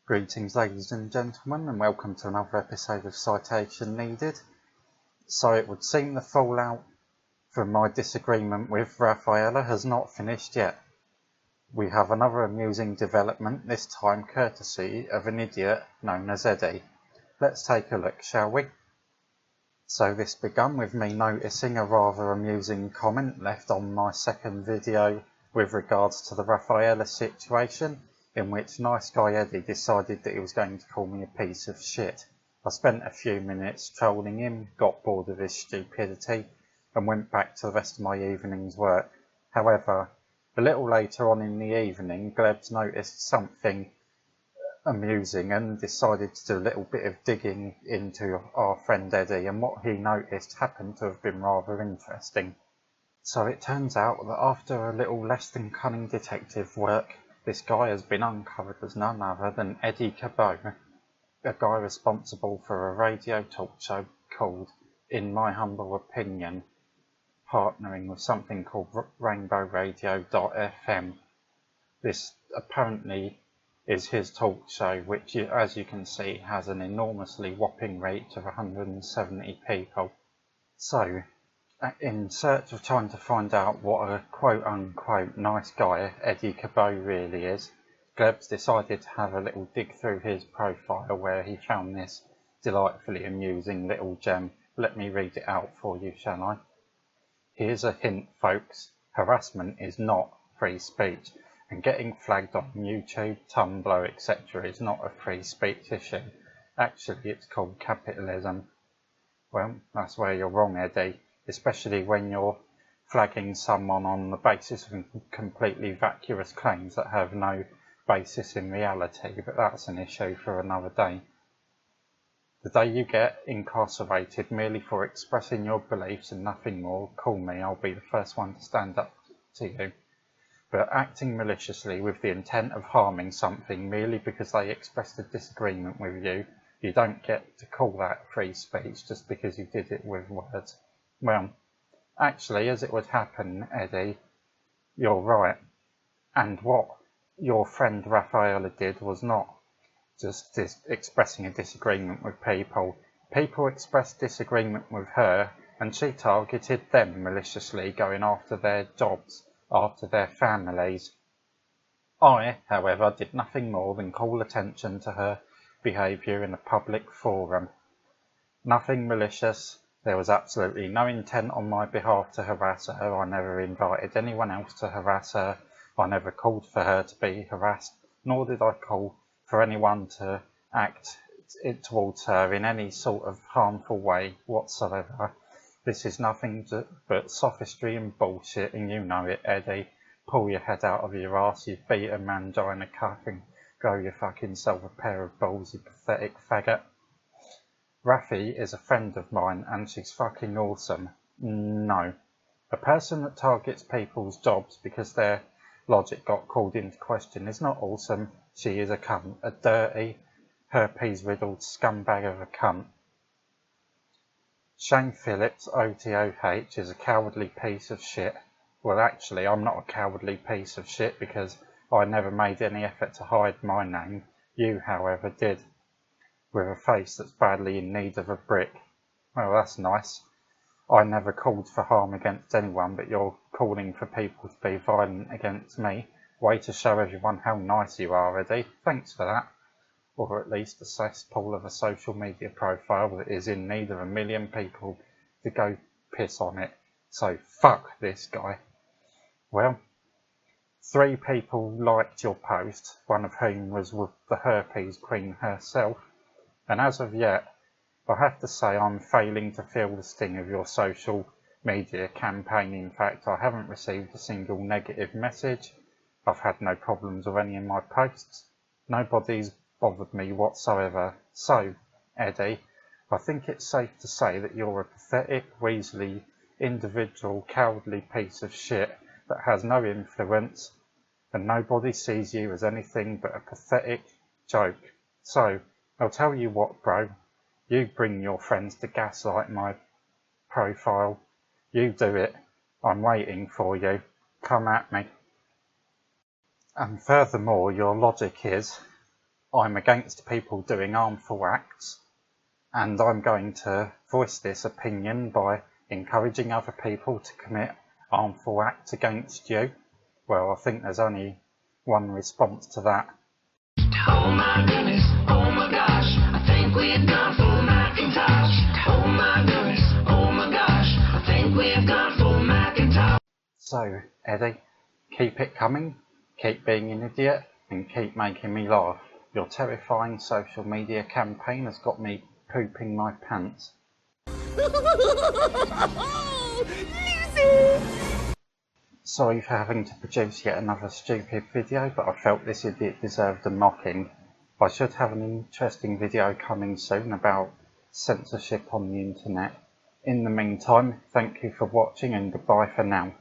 Greetings ladies and gentlemen, and welcome to another episode of Citation Needed. So it would seem the fallout from my disagreement with Rafaela has not finished yet. We have another amusing development, this time courtesy of an idiot known as Eddie. Let's take a look, shall we? So this begun with me noticing a rather amusing comment left on my second video with regards to the Rafaela situation, in which Niceguy Eddie decided that he was going to call me a piece of shit. I spent a few minutes trolling him, got bored of his stupidity, and went back to the rest of my evening's work. However, a little later on in the evening, Glebs noticed something amusing and decided to do a little bit of digging into our friend Eddie, and what he noticed happened to have been rather interesting. So it turns out that after a little less than cunning detective work, this guy has been uncovered as none other than Eddie Cabot, a guy responsible for a radio talk show called, in my humble opinion, partnering with something called RainbowRadio.fm. This apparently is his talk show, which, as you can see, has an enormously whopping reach of 170 people. So, in search of trying to find out what a quote-unquote nice guy Eddie Cabot really is, Glebs decided to have a little dig through his profile where he found this delightfully amusing little gem. Let me read it out for you, shall I? Here's a hint, folks. Harassment is not free speech, and getting flagged on YouTube, Tumblr, etc. is not a free speech issue. Actually, it's called capitalism. Well, that's where you're wrong, Eddie. Especially when you're flagging someone on the basis of completely vacuous claims that have no basis in reality, but that's an issue for another day. The day you get incarcerated merely for expressing your beliefs and nothing more, call me, I'll be the first one to stand up to you. But acting maliciously with the intent of harming something merely because they expressed a disagreement with you, you don't get to call that free speech just because you did it with words. Well, actually, as it would happen, Eddie, you're right. And what your friend Rafaela did was not just expressing a disagreement with people. People expressed disagreement with her, and she targeted them maliciously, going after their jobs, after their families. I, however, did nothing more than call attention to her behaviour in a public forum. Nothing malicious. There was absolutely no intent on my behalf to harass her. I never invited anyone else to harass her. I never called for her to be harassed, nor did I call for anyone to act towards her in any sort of harmful way whatsoever. This is nothing but sophistry and bullshit, and you know it, Eddie. Pull your head out of your arse, you beat a mangina cuck, and grow your fucking self a pair of balls, you pathetic faggot. Rafi is a friend of mine and she's fucking awesome. No. A person that targets people's jobs because their logic got called into question is not awesome. She is a cunt. A dirty, herpes-riddled scumbag of a cunt. Shane Phillips, OTOH, is a cowardly piece of shit. Well, actually, I'm not a cowardly piece of shit because I never made any effort to hide my name. You, however, did. With a face that's badly in need of a brick. Well, that's nice. I never called for harm against anyone, but you're calling for people to be violent against me. Way to show everyone how nice you are, Eddie. Thanks for that. Or at least a cesspool of a social media profile that is in need of 1 million people to go piss on it. So fuck this guy. Well, 3 people liked your post, one of whom was with the herpes queen herself. And as of yet, I have to say I'm failing to feel the sting of your social media campaign. In fact, I haven't received a single negative message. I've had no problems with any of my posts. Nobody's bothered me whatsoever. So, Eddie, I think it's safe to say that you're a pathetic, weaselly, individual, cowardly piece of shit that has no influence, and nobody sees you as anything but a pathetic joke. So, I'll tell you what, bro. You bring your friends to gaslight my profile. You do it. I'm waiting for you. Come at me. And furthermore, your logic is I'm against people doing harmful acts, and I'm going to voice this opinion by encouraging other people to commit harmful acts against you. Well, I think there's only one response to that. Oh my goodness, oh my gosh, I think we've gone full Macintosh. Oh my goodness, oh my gosh, I think we've gone full Macintosh. So, Eddie, keep it coming, keep being an idiot, and keep making me laugh. Your terrifying social media campaign has got me pooping my pants. Sorry for having to produce yet another stupid video, but I felt this idiot deserved a mocking. I should have an interesting video coming soon about censorship on the internet. In the meantime, thank you for watching and goodbye for now.